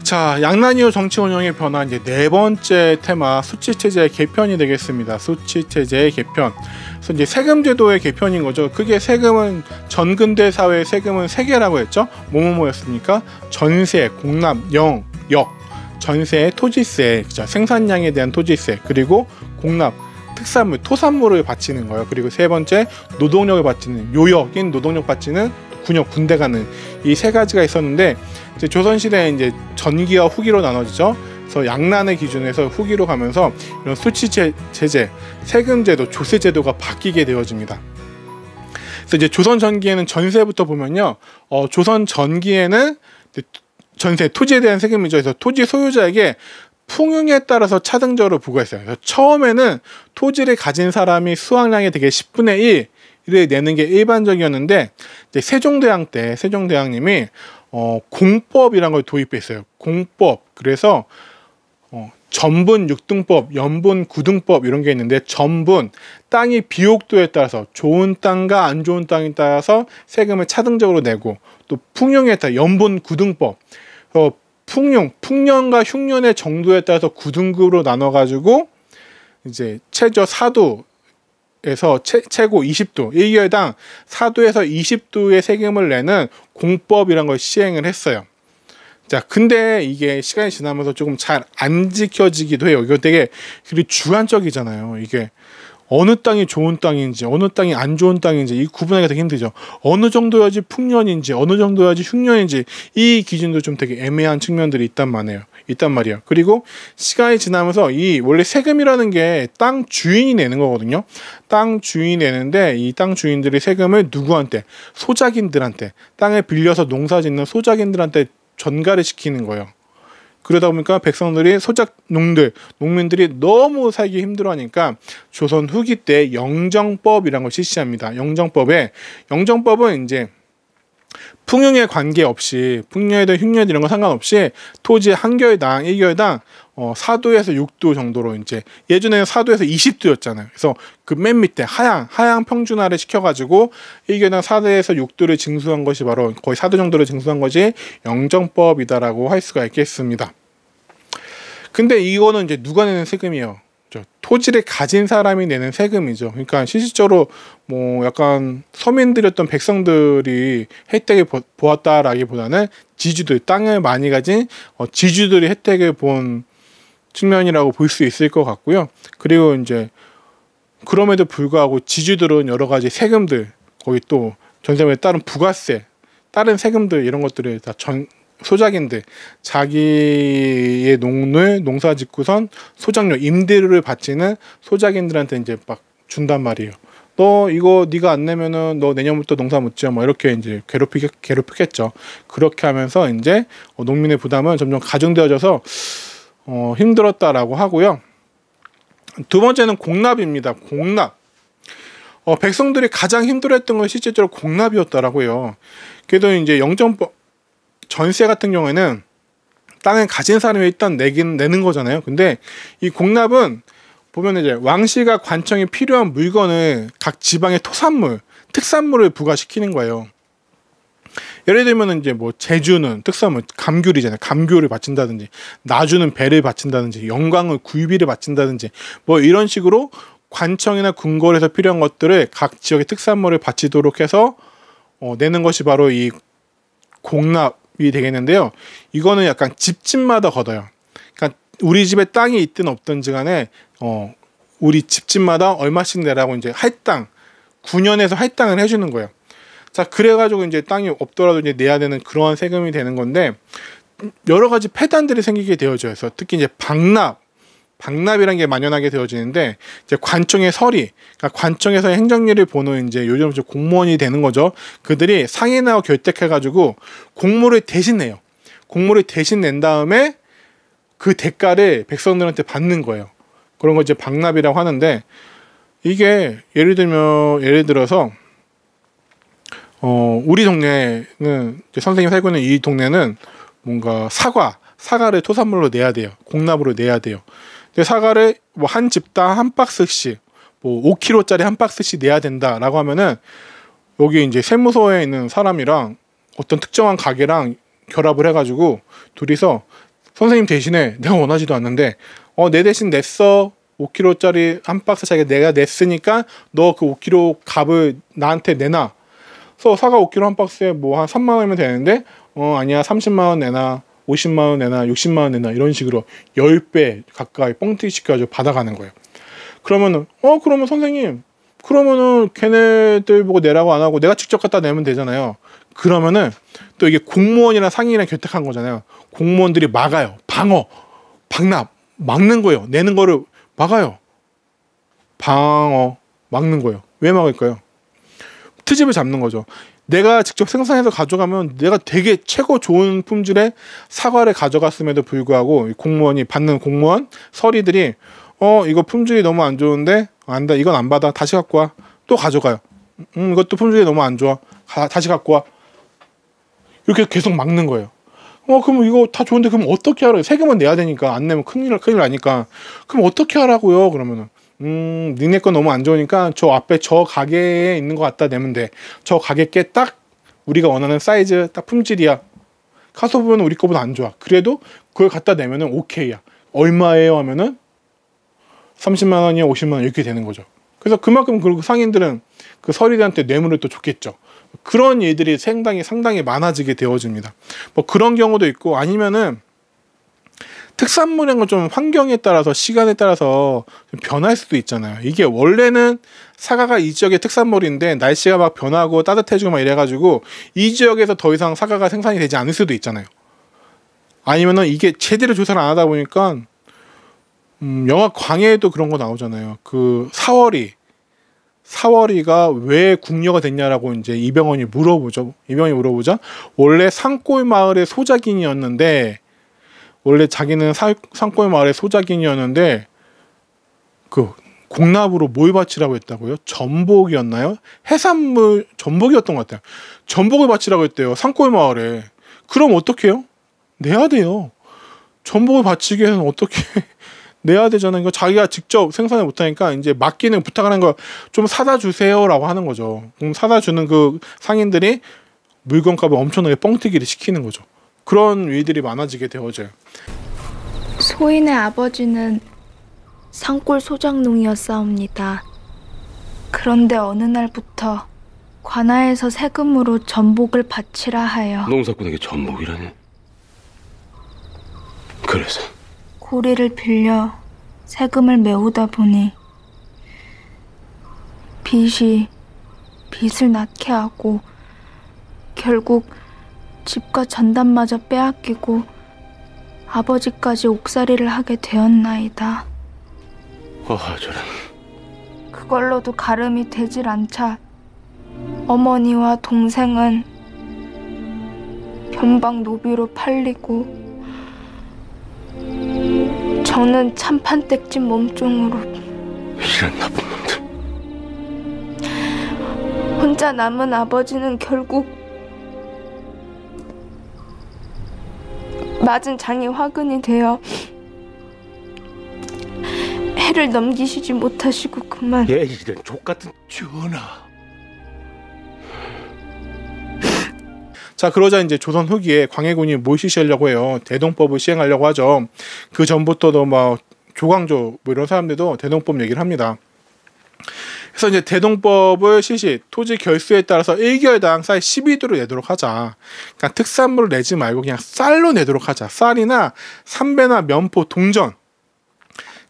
자, 양난 이후 정치 운영의 변화, 이제 네 번째 테마 수치체제의 개편이 되겠습니다. 수치체제의 개편. 그래서 이제 세금제도의 개편인 거죠. 그게 세금은 전근대 사회의 세금은 세 개라고 했죠. 뭐였습니까? 전세, 공납, 역. 전세, 토지세, 그죠? 생산량에 대한 토지세, 그리고 공납, 특산물, 토산물을 바치는 거예요. 그리고 세 번째, 노동력을 바치는, 요역인 노동력 바치는 군역, 군대 가는 이 세 가지가 있었는데, 이제 조선시대에 이제 전기와 후기로 나눠지죠. 그래서 양난의 기준에서 후기로 가면서 이런 수치체제, 세금제도, 조세제도가 바뀌게 되어집니다. 그래서 이제 조선 전기에는 전세부터 보면요, 조선 전기에는 전세, 토지에 대한 세금이죠. 그래서 토지 소유자에게 풍흉에 따라서 차등적으로 부과했어요. 그래서 처음에는 토지를 가진 사람이 수확량의 되게 10분의 1을 내는 게 일반적이었는데, 이제 세종대왕 때 세종대왕님이 공법이란 걸 도입했어요. 공법. 그래서 전분 6등법, 연분 9등법 이런 게 있는데, 전분, 땅이 비옥도에 따라서 좋은 땅과 안 좋은 땅에 따라서 세금을 차등적으로 내고, 또 풍년에 따라 연분 9등법, 풍년과 흉년의 정도에 따라서 9등급으로 나눠가지고 이제 최저 4도에서 최고 20도, 1개월당 4도에서 20도의 세금을 내는 공법이란 걸 시행을 했어요. 자, 근데 이게 시간이 지나면서 조금 잘 안 지켜지기도 해요. 이거 되게 주관적이잖아요. 이게 어느 땅이 좋은 땅인지 어느 땅이 안 좋은 땅인지 이 구분하기가 되게 힘들죠. 어느 정도여야지 풍년인지 어느 정도여야지 흉년인지 이 기준도 좀 되게 애매한 측면들이 있단 말이에요. 그리고 시간이 지나면서 이 원래 세금이라는 게 땅 주인이 내는 거거든요. 땅 주인이 내는데, 이 땅 주인들이 세금을 누구한테? 소작인들한테, 땅을 빌려서 농사 짓는 소작인들한테 전가를 시키는 거예요. 그러다 보니까 백성들이 농민들이 너무 살기 힘들어하니까 조선 후기 때 영정법이라는 걸 실시합니다. 영정법은 이제 풍흉에 관계없이, 풍년이든 흉년이든 이런 거 상관없이 토지 한 개월당 1개월당 4도에서 6도 정도로, 이제 예전에는 4도에서 20도였잖아요. 그래서 그 맨 밑에 하향 평준화를 시켜가지고 1개월당 4도에서 6도를 징수한 것이 바로 거의 4도 정도를 징수한 것이 영정법이다라고 할 수가 있겠습니다. 근데 이거는 이제 누가 내는 세금이에요? 토지를 가진 사람이 내는 세금이죠. 그러니까 실질적으로 뭐 약간 서민들이었던 백성들이 혜택을 보았다라기보다는 지주들, 땅을 많이 가진 지주들이 혜택을 본 측면이라고 볼 수 있을 것 같고요. 그리고 이제 그럼에도 불구하고 지주들은 여러 가지 세금들, 거기 또 전세에 따른 부가세, 다른 세금들 이런 것들을 다 소작인들, 자기의 농을 농사 짓고선 소작료, 임대료를 바치는 소작인들한테 이제 막 준단 말이에요. 너 이거 네가 안 내면은 너 내년부터 농사 못 지어, 뭐 이렇게 이제 괴롭히겠죠. 그렇게 하면서 이제 농민의 부담은 점점 가중되어져서 힘들었다라고 하고요. 두 번째는 공납입니다. 공납. 백성들이 가장 힘들어했던 건 실제적으로 공납이었다라고요. 그래도 이제 영정법 전세 같은 경우에는 땅을 가진 사람이 일단 내는 거잖아요. 근데 이 공납은 보면 이제 왕실과 관청이 필요한 물건을 각 지방의 토산물, 특산물을 부과시키는 거예요. 예를 들면 이제 뭐 제주는 특산물, 감귤이잖아요. 감귤을 바친다든지, 나주는 배를 바친다든지, 영광은 굴비를 바친다든지, 뭐 이런 식으로 관청이나 궁궐에서 필요한 것들을 각 지역의 특산물을 바치도록 해서 내는 것이 바로 이 공납이 되겠는데요. 이거는 약간 집집마다 걷어요. 그러니까 우리 집에 땅이 있든 없든지 간에 우리 집집마다 얼마씩 내라고 이제 할당, 9년에서 할당을 해주는 거예요. 자, 그래가지고 이제 땅이 없더라도 이제 내야 되는 그러한 세금이 되는 건데, 여러 가지 폐단들이 생기게 되어져요. 그래서 특히 이제 방납이라는 게 만연하게 되어지는데, 이제 관청의 서리, 그러니까 관청에서 행정일을 보는 이제 요즘 공무원이 되는 거죠. 그들이 상인하고 결탁해가지고 공모를 대신 내요. 공모를 대신 낸 다음에 그 대가를 백성들한테 받는 거예요. 그런 거 이제 방납이라고 하는데, 이게 예를 들어서 우리 동네는, 선생님이 살고 있는 이 동네는 뭔가 사과를 토산물로 내야 돼요. 공납으로 내야 돼요. 근데 사과를 뭐 한 집당 한 박스씩, 뭐 5kg짜리 한 박스씩 내야 된다라고 하면은, 여기 이제 세무서에 있는 사람이랑 어떤 특정한 가게랑 결합을 해가지고 둘이서 선생님 대신에 내가 원하지도 않는데 내 대신 냈어. 5kg짜리 한 박스 자기가 내가 냈으니까 너 그 5kg 값을 나한테 내놔. 그래서 사과 5kg 한 박스에 뭐 한 3만 원이면 되는데 아니야 30만 원 내놔. 50만 원 내놔. 60만 원 내놔. 이런 식으로 10배 가까이 뻥튀기 시켜가지고 받아가는 거예요. 그러면은 그러면 선생님 그러면은 걔네들 보고 내라고 안 하고 내가 직접 갖다 내면 되잖아요. 그러면은 또 이게 공무원이랑 상인이랑 결탁한 거잖아요. 공무원들이 막아요. 방납 막는 거예요. 내는 거를 막아요. 막는 거예요. 왜 막을까요? 트집을 잡는 거죠. 내가 직접 생산해서 가져가면 내가 되게 최고 좋은 품질의 사과를 가져갔음에도 불구하고 공무원이 받는 공무원 서리들이 이거 품질이 너무 안 좋은데 안다 이건 안 받아 다시 갖고 와. 또 가져가요. 이것도 품질이 너무 안 좋아. 다시 갖고 와. 이렇게 계속 막는 거예요. 그럼 이거 다 좋은데 그럼 어떻게 하라고? 세금은 내야 되니까 안 내면 큰일 나니까. 그럼 어떻게 하라고요? 그러면은 니네 거 너무 안 좋으니까 저 앞에 저 가게에 있는 거 갖다 내면 돼. 저 가게께 딱 우리가 원하는 사이즈 딱 품질이야. 가서 보면 우리 거보다 안 좋아. 그래도 그걸 갖다 내면은 오케이야. 얼마예요? 하면은 30만 원이야 50만 원 이렇게 되는 거죠. 그래서 그만큼 그 상인들은 그 서리들한테 뇌물을 또 줬겠죠. 그런 일들이 상당히 많아지게 되어집니다. 뭐 그런 경우도 있고 아니면은 특산물인 건 좀 환경에 따라서 시간에 따라서 좀 변할 수도 있잖아요. 이게 원래는 사과가 이 지역의 특산물인데 날씨가 막 변하고 따뜻해지고 막 이래가지고 이 지역에서 더 이상 사과가 생산이 되지 않을 수도 있잖아요. 아니면은 이게 제대로 조사를 안 하다 보니까 영화 광해에도 그런 거 나오잖아요. 그 사월이가 왜 궁녀가 됐냐라고 이제 이병헌이 물어보자 원래 산골 마을의 소작인이었는데 원래 자기는 산골 마을의 소작인이었는데 그 공납으로 뭘 바치라고 했다고요? 전복이었나요? 해산물 전복이었던 것 같아요. 전복을 바치라고 했대요. 산골 마을에. 그럼 어떡해요? 내야 돼요. 전복을 바치기 위해서는 어떻게 내야 되잖아요. 이거 자기가 직접 생산을 못하니까 이제 맡기는 부탁하는 거 좀 사다 주세요라고 하는 거죠. 그럼 사다 주는 그 상인들이 물건값을 엄청나게 뻥튀기를 시키는 거죠. 그런 일들이 많아지게 되어져요. 소인의 아버지는 산골 소작농이었사옵니다. 그런데 어느 날부터 관아에서 세금으로 전복을 바치라 하여 농사꾼에게 전복이라니? 그래서? 고리를 빌려 세금을 메우다 보니 빚을 낳게 하고 결국 집과 전단마저 빼앗기고 아버지까지 옥살이를 하게 되었나이다. 저런. 그걸로도 가름이 되질 않자 어머니와 동생은 변방 노비로 팔리고 저는 참판댁집 몸종으로 이런 나쁜 놈들. 혼자 남은 아버지는 결국 맞은 장이 화근이 되어 해를 넘기시지 못하시고 그만. 얘 이런 족같은 전하. 자, 그러자 이제 조선 후기에 광해군이 뭘 실시하려고 해요? 대동법을 시행하려고 하죠. 그 전부터도 막 조광조 뭐 이런 사람들도 대동법 얘기를 합니다. 그래서 이제 대동법을 토지 결수에 따라서 1개월당 쌀 12도를 내도록 하자. 그러니까 특산물을 내지 말고 그냥 쌀로 내도록 하자. 쌀이나 삼배나 면포, 동전.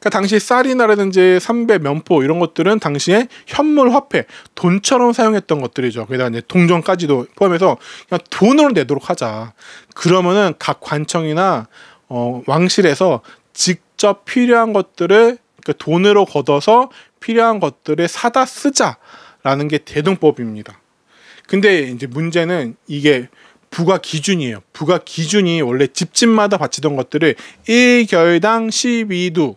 그러니까 당시 쌀이나라든지 삼배, 면포 이런 것들은 당시에 현물 화폐, 돈처럼 사용했던 것들이죠. 거기다가 이제 동전까지도 포함해서 그냥 돈으로 내도록 하자. 그러면은 각 관청이나 왕실에서 직접 필요한 것들을 그러니까 돈으로 걷어서 필요한 것들을 사다 쓰자라는 게 대동법입니다. 근데 이제 문제는 이게 부과 기준이에요. 부과 기준이 원래 집집마다 바치던 것들을 1결당 12두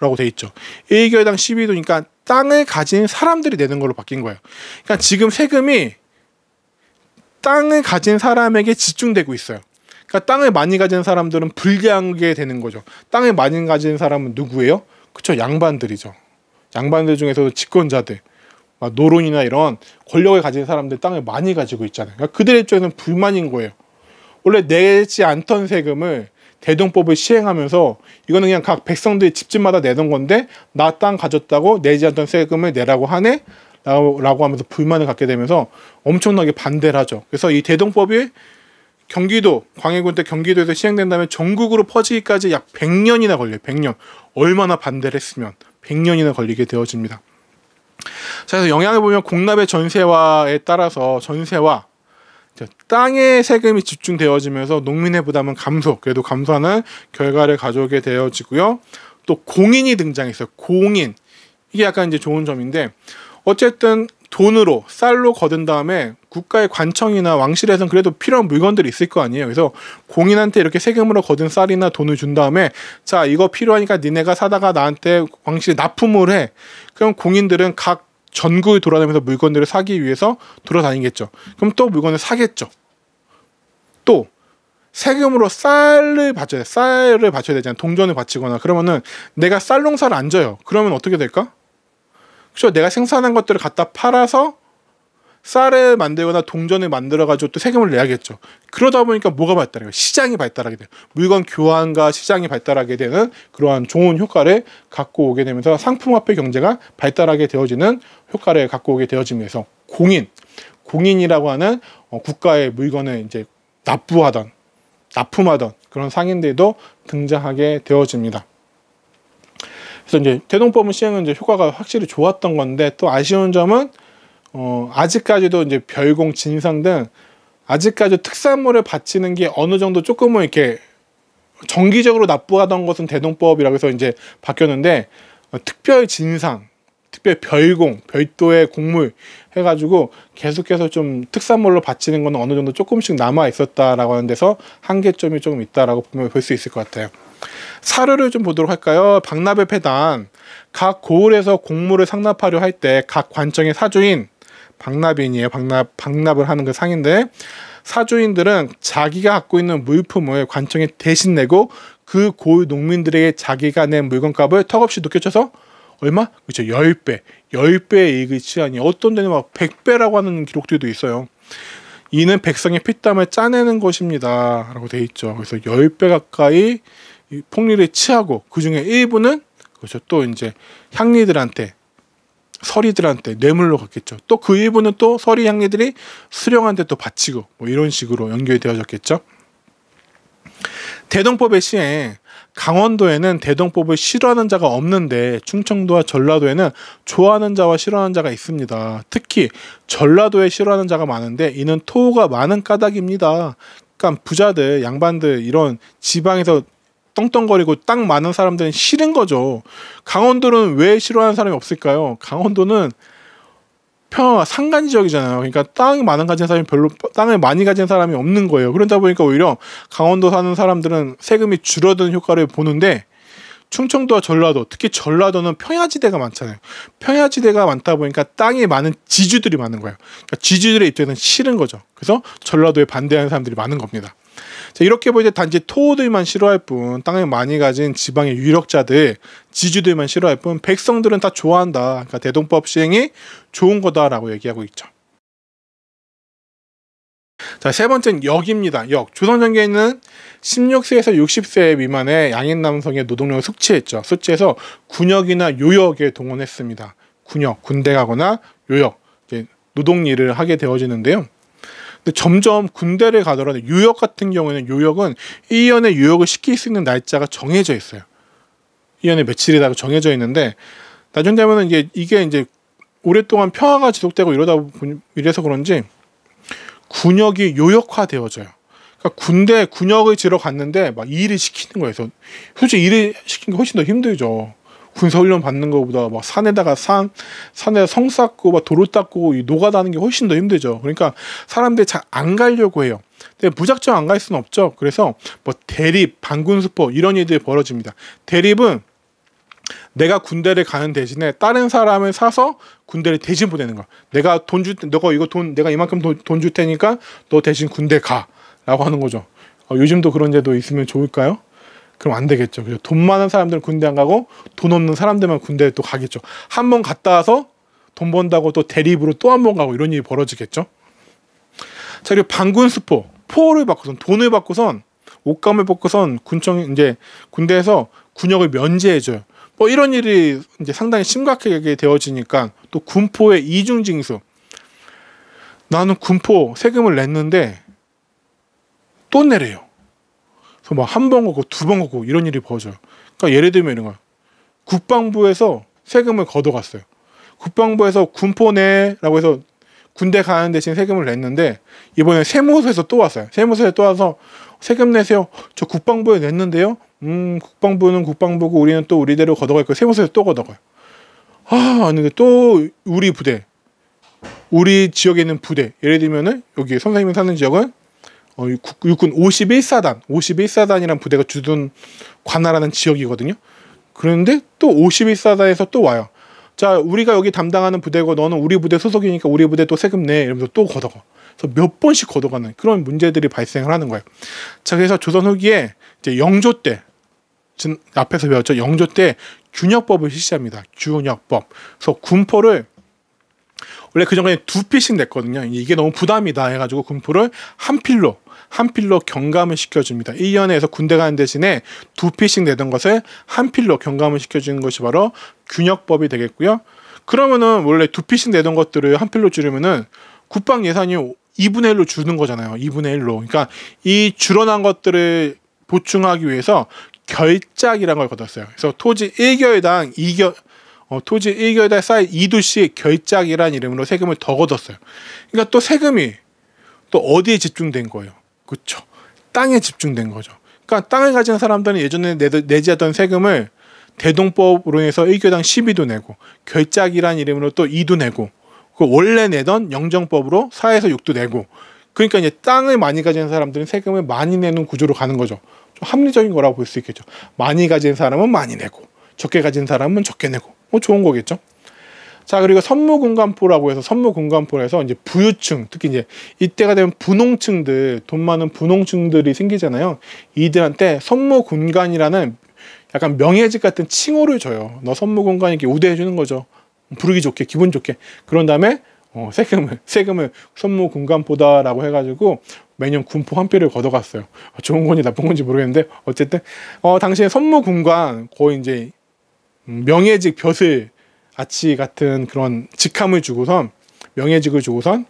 라고 돼 있죠. 1결당 12도니까 땅을 가진 사람들이 내는 걸로 바뀐 거예요. 그러니까 지금 세금이 땅을 가진 사람에게 집중되고 있어요. 그러니까 땅을 많이 가진 사람들은 불리하게 되는 거죠. 땅을 많이 가진 사람은 누구예요? 그쵸, 양반들이죠. 양반들 중에서도 집권자들, 노론이나 이런 권력을 가진 사람들 땅을 많이 가지고 있잖아요. 그러니까 그들의 입장에서는 불만인 거예요. 원래 내지 않던 세금을 대동법을 시행하면서 이거는 그냥 각 백성들이 집집마다 내던 건데 나 땅 가졌다고 내지 않던 세금을 내라고 하네? 라고 하면서 불만을 갖게 되면서 엄청나게 반대를 하죠. 그래서 이 대동법이 경기도, 광해군 때 경기도에서 시행된다면 전국으로 퍼지기까지 약 100년이나 걸려요. 100년. 얼마나 반대를 했으면 100년이나 걸리게 되어집니다. 자, 그래서 영향을 보면 공납의 전세화에 따라서 전세와 땅의 세금이 집중되어지면서 농민의 부담은 그래도 감소하는 결과를 가져오게 되어지고요. 또 공인이 등장했어요. 공인. 이게 약간 이제 좋은 점인데 어쨌든 돈으로 쌀로 거둔 다음에 국가의 관청이나 왕실에서는 그래도 필요한 물건들이 있을 거 아니에요. 그래서 공인한테 이렇게 세금으로 거둔 쌀이나 돈을 준 다음에 자 이거 필요하니까 니네가 사다가 나한테 왕실에 납품을 해. 그럼 공인들은 각 전국을 돌아다니면서 물건들을 사기 위해서 돌아다니겠죠. 그럼 또 물건을 사겠죠. 또 세금으로 쌀을 바쳐야 돼. 쌀을 바쳐야 되잖아요. 동전을 바치거나 그러면은 내가 쌀 농사를 안 져요. 그러면 어떻게 될까? 그렇죠. 내가 생산한 것들을 갖다 팔아서 쌀을 만들거나 동전을 만들어가지고 또 세금을 내야겠죠. 그러다 보니까 뭐가 발달해요? 시장이 발달하게 돼요. 물건 교환과 시장이 발달하게 되는 그러한 좋은 효과를 갖고 오게 되면서 상품화폐 경제가 발달하게 되어지는 효과를 갖고 오게 되어지면서 공인이라고 하는 국가의 물건을 이제 납품하던 그런 상인들도 등장하게 되어집니다. 그래서 이제 대동법은 시행은 이제 효과가 확실히 좋았던 건데 또 아쉬운 점은 아직까지도 이제 별공, 진상 등 아직까지 특산물을 바치는 게 어느 정도 조금은 이렇게 정기적으로 납부하던 것은 대동법이라고 해서 이제 바뀌었는데 특별 진상, 특별 별공, 별도의 곡물 해가지고 계속해서 좀 특산물로 바치는 건 어느 정도 조금씩 남아 있었다라고 하는 데서 한계점이 조금 있다라고 볼 수 있을 것 같아요. 사료를 좀 보도록 할까요? 박납의 폐단. 각 고을에서 곡물을 상납하려 할 때 각 관청의 사주인 박납인이에요. 박납을 하는 그 상인데 사주인들은 자기가 갖고 있는 물품을 관청에 대신 내고 그 고을 농민들에게 자기가 낸 물건값을 턱없이 높게 쳐서 얼마? 그렇죠. 10배. 10배의 이익을 취하니 어떤 데는 막 100배라고 하는 기록들도 있어요. 이는 백성의 피땀을 짜내는 것입니다. 라고 되어 있죠. 그래서 10배 가까이 폭리를 취하고 그 중에 일부는 그렇죠. 또 이제 향리들한테 서리들한테 뇌물로 갔겠죠. 또 그 일부는 또 서리 향리들이 수령한테 또 바치고 뭐 이런 식으로 연결되어졌겠죠. 대동법의 시행. 강원도에는 대동법을 싫어하는 자가 없는데 충청도와 전라도에는 좋아하는 자와 싫어하는 자가 있습니다. 특히 전라도에 싫어하는 자가 많은데 이는 토호가 많은 까닭입니다. 그러니까 부자들, 양반들 이런 지방에서 떵떵거리고 땅 많은 사람들은 싫은 거죠. 강원도는 왜 싫어하는 사람이 없을까요? 강원도는 평화가 산간 지역이잖아요. 그러니까 땅이 많은 가진 사람이 별로 땅을 많이 가진 사람이 없는 거예요. 그러다 보니까 오히려 강원도 사는 사람들은 세금이 줄어드는 효과를 보는데 충청도와 전라도, 특히 전라도는 평야지대가 많잖아요. 평야지대가 많다 보니까 땅이 많은 지주들이 많은 거예요. 그러니까 지주들의 입장에서는 싫은 거죠. 그래서 전라도에 반대하는 사람들이 많은 겁니다. 자, 이렇게 보이제 단지 토호들만 싫어할 뿐 땅을 많이 가진 지방의 유력자들, 지주들만 싫어할 뿐 백성들은 다 좋아한다. 그러니까 대동법 시행이 좋은 거다라고 얘기하고 있죠. 자, 세 번째는 역입니다. 역. 조선전기에는 16세에서 60세 미만의 양인 남성의 노동력을 숙지했죠. 숙지해서 군역이나 요역에 동원했습니다. 군역, 군대 가거나 요역, 이제 노동 일을 하게 되어지는데요. 근데 점점 군대를 가더라도 유역 같은 경우에는 요역은 1년에 유역을 시킬 수 있는 날짜가 정해져 있어요. 1년에 며칠이라고 정해져 있는데 나중 되면은 이게 이제 오랫동안 평화가 지속되고 이래서 그런지 군역이 요역화되어져요. 그러니까 군역을 지러 갔는데 막 일을 시키는 거예요. 그래서 솔직히 일을 시키는 게 훨씬 더 힘들죠. 군사훈련 받는 것보다 막 산에다가 성 쌓고 막 도로 닦고 노가다는 게 훨씬 더 힘들죠. 그러니까 사람들이 잘 안 가려고 해요. 근데 무작정 안 갈 수는 없죠. 그래서 뭐 대립, 반군수포 이런 일들이 벌어집니다. 대립은 내가 군대를 가는 대신에 다른 사람을 사서 군대를 대신 보내는 거야. 내가 내가 이만큼 돈 줄 테니까 너 대신 군대 가라고 하는 거죠. 요즘도 그런 제도 있으면 좋을까요? 그럼 안 되겠죠. 그래서 돈 많은 사람들은 군대 안 가고 돈 없는 사람들만 군대에 또 가겠죠. 한 번 갔다 와서 돈 번다고 또 대립으로 또 한 번 가고 이런 일이 벌어지겠죠. 자, 그리고 반군수포, 포를 받고선 돈을 받고선 옷감을 벗고선 군청 이제 군대에서 군역을 면제해줘요. 뭐 이런 일이 이제 상당히 심각하게 되어지니까 또 군포의 이중징수. 나는 군포 세금을 냈는데 또 내래요. 그래서 막 한 번 걷고 두 번 걷고 이런 일이 벌어져요. 그러니까 예를 들면 이런 거야. 국방부에서 세금을 걷어갔어요. 국방부에서 군포 내라고 해서 군대 가는 대신 세금을 냈는데 이번에 세무서에서 또 왔어요. 세무서에 또 와서 세금 내세요. 저 국방부에 냈는데요. 국방부는 국방부고 우리는 또 우리대로 걷어갈 거예요. 세무서에서 또 걷어가요. 근데 또 우리 부대, 우리 지역에 있는 부대, 예를 들면은 여기 선생님이 사는 지역은 육군 51사단, 51사단이라는 부대가 주둔 관할하는 지역이거든요. 그런데 또 51사단에서 또 와요. 자, 우리가 여기 담당하는 부대고 너는 우리 부대 소속이니까 우리 부대 또 세금 내 이러면서 또 걷어가. 그래서 몇 번씩 걷어가는 그런 문제들이 발생을 하는 거예요. 자, 그래서 조선 후기에 이제 영조 때, 앞에서 배웠죠. 영조 때 균역법을 실시합니다. 균역법. 그래서 군포를 원래 그 전에 두 필씩 냈거든요. 이게 너무 부담이다 해가지고 군포를 한 필로 경감을 시켜줍니다. 1년에서 군대 가는 대신에 두 필씩 내던 것을 한 필로 경감을 시켜주는 것이 바로 균역법이 되겠고요. 그러면은 원래 두 필씩 내던 것들을 한 필로 줄이면은 국방 예산이 2분의 1로 주는 거잖아요. 2분의 1로. 그러니까 이 줄어난 것들을 보충하기 위해서 결작이라는 걸 걷었어요. 그래서 토지 1겨에당 2두씩 결작이라는 이름으로 세금을 더 걷었어요. 그러니까 또 세금이 또 어디에 집중된 거예요? 그렇죠. 땅에 집중된 거죠. 그러니까 땅을 가진 사람들은 예전에 내지 하던 세금을 대동법으로 해서 1교당 12도 내고 결작이라는 이름으로 또 2도 내고 그 원래 내던 영정법으로 4에서 6도 내고 그러니까 이제 땅을 많이 가진 사람들은 세금을 많이 내는 구조로 가는 거죠. 좀 합리적인 거라고 볼 수 있겠죠. 많이 가진 사람은 많이 내고 적게 가진 사람은 적게 내고 뭐 좋은 거겠죠. 자, 그리고 선무군관포라고 해서 선무군관포에서 이제 부유층, 특히 이제 이때가 되면 분홍층들, 돈 많은 분홍층들이 생기잖아요. 이들한테 선무군관이라는 약간 명예직 같은 칭호를 줘요. 너 선무군관 이렇게 우대해 주는 거죠. 부르기 좋게, 기분 좋게. 그런 다음에 세금을 선무군관포다라고 해가지고 매년 군포 한 표를 걷어갔어요. 좋은 건지 나쁜 건지 모르겠는데 어쨌든 당시에 선무군관 거의 이제 명예직 벼슬 아치 같은 그런 직함을 주고선 명예직을 주고선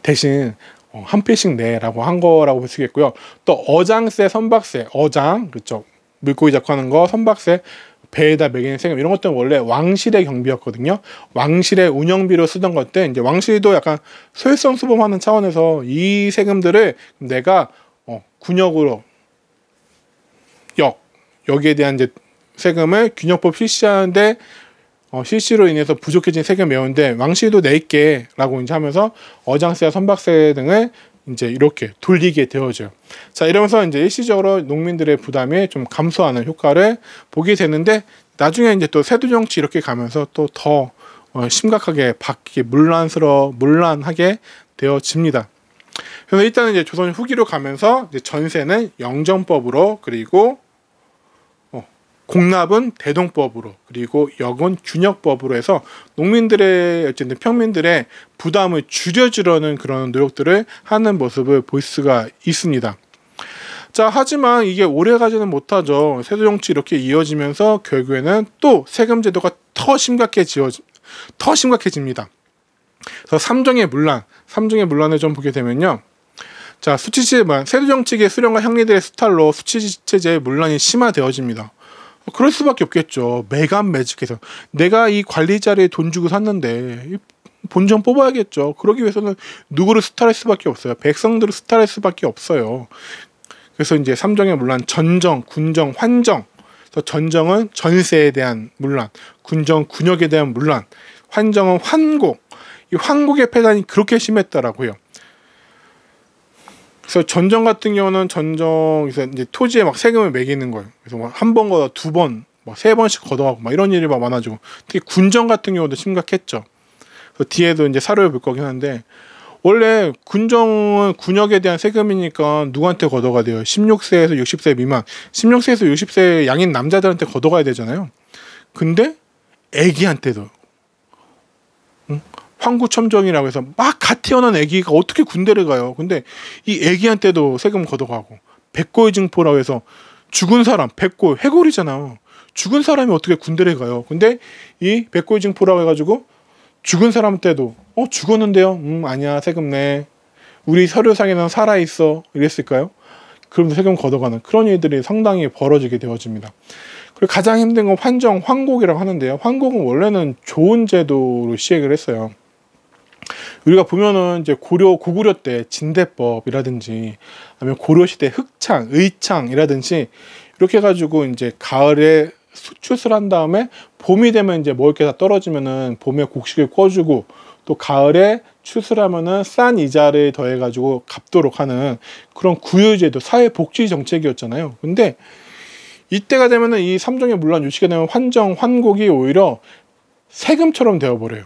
대신 한 필씩 내라고 한 거라고 볼 수 있겠고요. 또 어장세, 선박세, 어장 그렇죠. 물고기 잡고 하는 거, 선박세, 배에다 매기는 세금 이런 것들은 원래 왕실의 경비였거든요. 왕실의 운영비로 쓰던 것들 이제 왕실도 약간 소유성 수범하는 차원에서 이 세금들을 내가 군역으로 여기에 대한 이제 세금을 균역법 실시하는데 실시로 인해서 부족해진 세금 매운데 왕실도 낼게라고 이제 하면서 어장세와 선박세 등을 이제 이렇게 돌리게 되어져요. 자, 이러면서 이제 일시적으로 농민들의 부담이 좀 감소하는 효과를 보게 되는데 나중에 이제 또 세도 정치 이렇게 가면서 또 더 심각하게 바뀌게 문란하게 되어집니다. 그래서 일단은 이제 조선 후기로 가면서 이제 전세는 영정법으로 그리고 공납은 대동법으로 그리고 역은 균역법으로 해서 농민들의 어쨌든 평민들의 부담을 줄여주려는 그런 노력들을 하는 모습을 볼 수가 있습니다. 자, 하지만 이게 오래 가지는 못하죠. 세도 정치 이렇게 이어지면서 결국에는 또 세금 제도가 더 심각해집니다. 그래서 삼정의 문란을 좀 보게 되면요. 자, 세도 정치의 수령과 향리들의 수탈로 수치체제의 문란이 심화되어집니다. 그럴 수밖에 없겠죠. 매간매직해서 내가 이 관리 자리에 돈 주고 샀는데 본전 뽑아야겠죠. 그러기 위해서는 누구를 수탈할 수밖에 없어요. 백성들을 수탈할 수밖에 없어요. 그래서 이제 삼정의 문란, 전정, 군정, 환정. 그래서 전정은 전세에 대한 문란, 군정, 군역에 대한 문란, 환정은 환곡. 이 환곡의 폐단이 그렇게 심했더라고요. 그래서 전정 같은 경우는 전정에서 이제 토지에 막 세금을 매기는 거예요. 그래서 막 한 번 걷어 두 번, 막 세 번씩 걷어가고 막 이런 일이 막 많아지고 특히 군정 같은 경우도 심각했죠. 그래서 뒤에도 이제 사료를 볼 거긴 한데 원래 군정은 군역에 대한 세금이니까 누구한테 걷어가야 돼요? 16세에서 60세 미만, 16세에서 60세 양인 남자들한테 걷어가야 되잖아요. 근데 애기한테도 황구첨정이라고 해서 막 갓 태어난 애기가 어떻게 군대를 가요? 근데 이 애기한테도 세금 걷어가고 백골 증포라고 해서 죽은 사람, 백골, 해골이잖아. 죽은 사람이 어떻게 군대를 가요? 근데 이 백골 증포라고 해가지고 죽은 사람 때도 죽었는데요? 아니야, 세금 내. 우리 서류상에는 살아있어. 이랬을까요? 그럼 세금 걷어가는 그런 일들이 상당히 벌어지게 되어집니다. 그리고 가장 힘든 건 환곡이라고 하는데요. 환곡은 원래는 좋은 제도로 시행을 했어요. 우리가 보면은 이제 고구려 때 진대법이라든지 아니면 고려 시대 흑창, 의창이라든지 이렇게 해가지고 이제 가을에 수출을 한 다음에 봄이 되면 이제 먹을 게 다 떨어지면은 봄에 곡식을 꿔주고 또 가을에 추수하면은 싼 이자를 더해가지고 갚도록 하는 그런 구유제도, 사회복지 정책이었잖아요. 근데 이때가 되면은 이 삼종의 문란 유치가 되면 환곡이 오히려 세금처럼 되어버려요.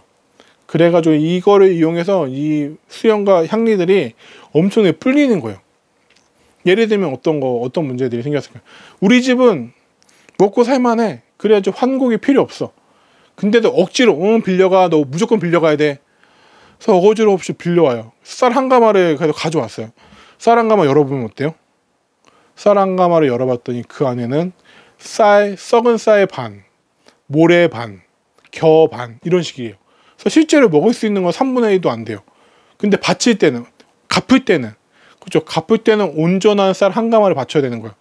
그래가지고 이거를 이용해서 이 수령과 향리들이 엄청나게 풀리는 거예요. 예를 들면 어떤 문제들이 생겼을까요? 우리 집은 먹고 살만해. 그래야지 환곡이 필요 없어. 근데도 억지로 빌려가. 너 무조건 빌려가야 돼. 그래서 어거지로 없이 빌려와요. 쌀 한 가마를 그래도 가져왔어요. 쌀 한 가마 열어보면 어때요? 쌀 한 가마를 열어봤더니 그 안에는 썩은 쌀 반, 모래 반, 겨 반 이런 식이에요. 그래서 실제로 먹을 수 있는 건 3분의 1도 안 돼요. 근데 갚을 때는 그렇죠. 갚을 때는 온전한 쌀 한 가마를 바쳐야 되는 거예요.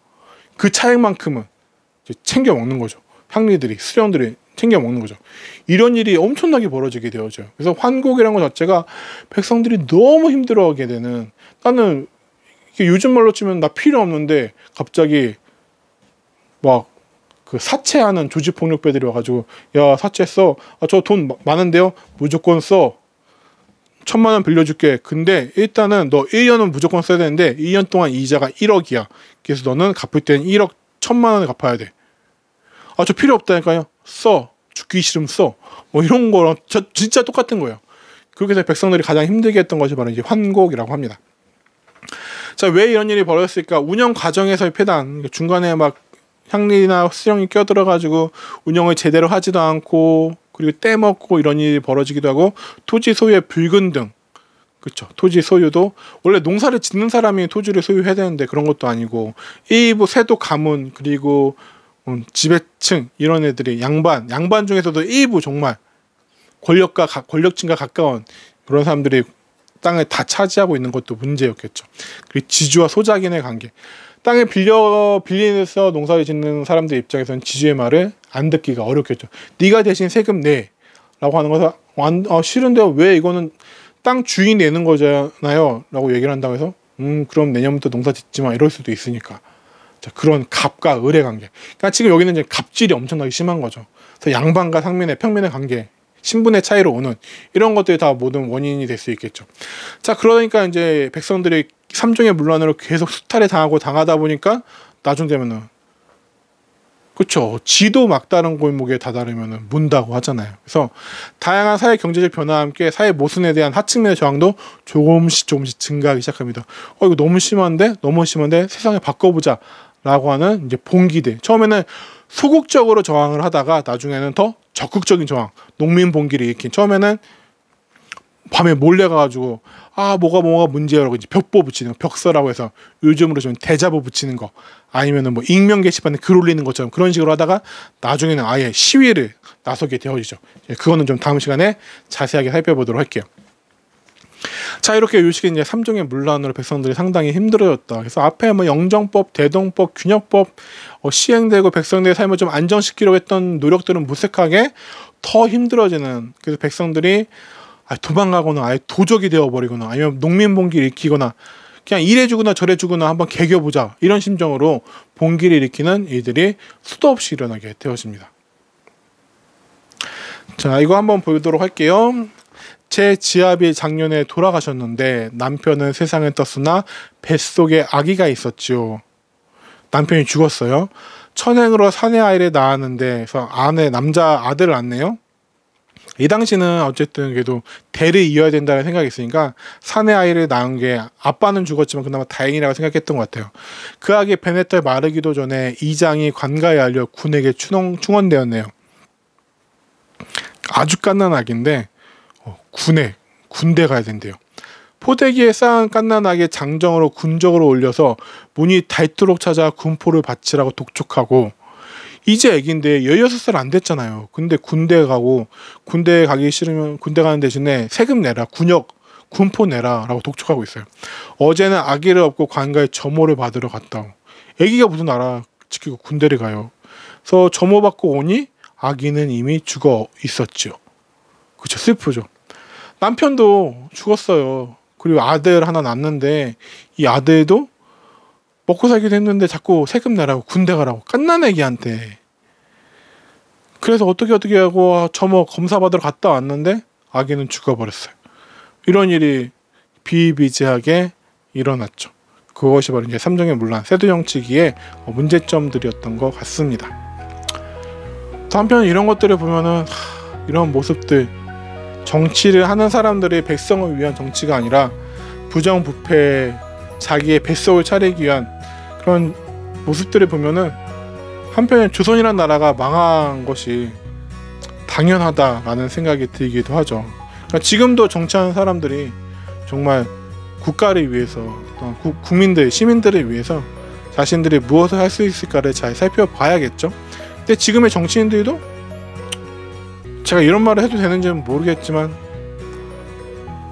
그 차액만큼은 이제 챙겨 먹는 거죠. 향리들이, 수령들이 챙겨 먹는 거죠. 이런 일이 엄청나게 벌어지게 되어져요. 그래서 환곡이라는 것 자체가 백성들이 너무 힘들어하게 되는, 나는 요즘 말로 치면 나 필요 없는데 갑자기 막 그 사채하는 조직폭력배들이 와가지고 야 사채 써. 저 돈 많은데요. 무조건 써. 1,000만 원 빌려줄게. 근데 일단은 너 1년은 무조건 써야 되는데 2년 동안 이자가 1억이야. 그래서 너는 갚을 때는 1억 1,000만 원을 갚아야 돼. 저 필요 없다니까요. 써. 죽기 싫으면 써. 뭐 이런 거랑 진짜 똑같은 거예요. 그렇게 해서 백성들이 가장 힘들게 했던 것이 바로 이제 환곡이라고 합니다. 자, 왜 이런 일이 벌어졌을까? 운영 과정에서의 폐단. 중간에 막 향리나 수령이 껴들어가지고 운영을 제대로 하지도 않고 그리고 떼먹고 이런 일이 벌어지기도 하고 토지 소유의 불균등. 그렇죠. 토지 소유도 원래 농사를 짓는 사람이 토지를 소유해야 되는데 그런 것도 아니고 일부 세도 가문 그리고 지배층 이런 애들이 양반 중에서도 일부 정말 권력층과 가까운 그런 사람들이 땅을 다 차지하고 있는 것도 문제였겠죠. 그리고 지주와 소작인의 관계. 땅을 빌리면서 농사를 짓는 사람들 입장에서는 지주의 말을 안 듣기가 어렵겠죠. 네가 대신 세금 내 라고 하는 것은 싫은데 왜 이거는 땅 주인이 내는 거잖아요 라고 얘기를 한다고 해서 그럼 내년부터 농사 짓지 마 이럴 수도 있으니까. 자, 그런 갑과 을의 관계. 그러니까 지금 여기는 이제 갑질이 엄청나게 심한 거죠. 그래서 양반과 상민의 평민의 관계, 신분의 차이로 오는 이런 것들이 다 모든 원인이 될 수 있겠죠. 자, 그러니까 이제 백성들이 삼종의 문란으로 계속 수탈을 당하다 보니까 나중 되면은 그렇죠. 지도 막다른 골목에 다다르면은 문다고 하잖아요. 그래서 다양한 사회 경제적 변화와 함께 사회 모순에 대한 하층민의 저항도 조금씩 증가하기 시작합니다. 이거 너무 심한데 세상을 바꿔보자 라고 하는 이제 봉기들. 처음에는 소극적으로 저항을 하다가 나중에는 더 적극적인 저항, 농민 봉기를 일으킨. 처음에는 밤에 몰래 가가지고 뭐가 문제라고 이제 벽보 붙이는 거, 벽서라고 해서 요즘으로 좀 대자보 붙이는 거, 아니면은 뭐 익명 게시판에 글 올리는 것처럼 그런 식으로 하다가 나중에는 아예 시위를 나서게 되어지죠. 그거는 좀 다음 시간에 자세하게 살펴보도록 할게요. 자, 이렇게 요식이 이제 삼종의 문란으로 백성들이 상당히 힘들어졌다. 그래서 앞에 뭐 영정법, 대동법, 균역법 시행되고 백성들의 삶을 좀 안정시키려고 했던 노력들은 무색하게 더 힘들어지는. 그래서 백성들이 도망가거나 아예 도적이 되어버리거나 아니면 농민봉기를 일으키거나 그냥 이래주거나 저래주거나 한번 개겨보자 이런 심정으로 봉기를 일으키는 일들이 수도 없이 일어나게 되어집니다. 자, 이거 한번 보도록 할게요. 제 지압이 작년에 돌아가셨는데 남편은 세상에 떴으나 뱃속에 아기가 있었죠. 남편이 죽었어요. 천행으로 사내 아이를 낳았는데 그래서 남자 아들을 낳네요. 이 당시는 어쨌든 그래도 대를 이어야 된다는 생각이 있으니까 사내 아이를 낳은 게 아빠는 죽었지만 그나마 다행이라고 생각했던 것 같아요. 그 아기 베네털 마르기도 전에 이장이 관가에 알려 군에게 충원되었네요. 아주 갓난 아기인데 군대 가야 된대요. 포대기에 쌓은 갓난아기 장정으로 군적으로 올려서 문이 닳도록 찾아 군포를 바치라고 독촉하고, 이제 애기인데 16살 안 됐잖아요. 근데 군대 가기 싫으면 군대 가는 대신에 세금 내라, 군포 내라 라고 독촉하고 있어요. 어제는 아기를 업고 관가에 점호를 받으러 갔다. 애기가 무슨 나라 지키고 군대를 가요. 그래서 점호 받고 오니 아기는 이미 죽어 있었죠. 그쵸, 슬프죠. 남편도 죽었어요. 그리고 아들 하나 낳았는데 이 아들도 먹고 살기도 했는데 자꾸 세금 내라고 군대 가라고 갓난 애기한테. 그래서 어떻게 하고 점호 검사 받으러 갔다 왔는데 아기는 죽어버렸어요. 이런 일이 비일비재하게 일어났죠. 그것이 바로 이제 삼정의 문란, 세도 정치기의 문제점들이었던 것 같습니다. 또 한편 이런 것들을 보면은 이런 모습들, 정치를 하는 사람들이 백성을 위한 정치가 아니라 부정부패, 자기의 뱃속을 차리기 위한 그런 모습들을 보면은 한편에 조선이라는 나라가 망한 것이 당연하다라는 생각이 들기도 하죠. 그러니까 지금도 정치하는 사람들이 정말 국가를 위해서, 국민들, 시민들을 위해서 자신들이 무엇을 할 수 있을까를 잘 살펴봐야겠죠. 근데 지금의 정치인들도 제가 이런 말을 해도 되는지는 모르겠지만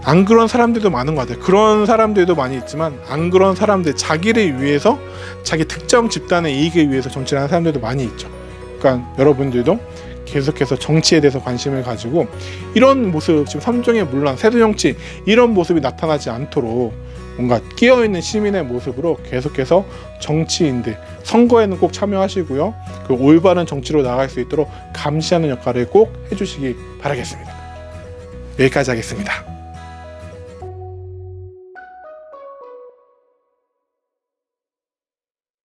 안 그런 사람들도 많은 것 같아요. 그런 사람들도 많이 있지만 안 그런 사람들, 자기를 위해서, 자기 특정 집단의 이익을 위해서 정치를 하는 사람들도 많이 있죠. 그러니까 여러분들도 계속해서 정치에 대해서 관심을 가지고 이런 모습, 지금 삼정의 문란, 세도 정치 이런 모습이 나타나지 않도록 뭔가 끼어있는 시민의 모습으로 계속해서 정치인들, 선거에는 꼭 참여하시고요. 그 올바른 정치로 나아갈 수 있도록 감시하는 역할을 꼭 해주시기 바라겠습니다. 여기까지 하겠습니다.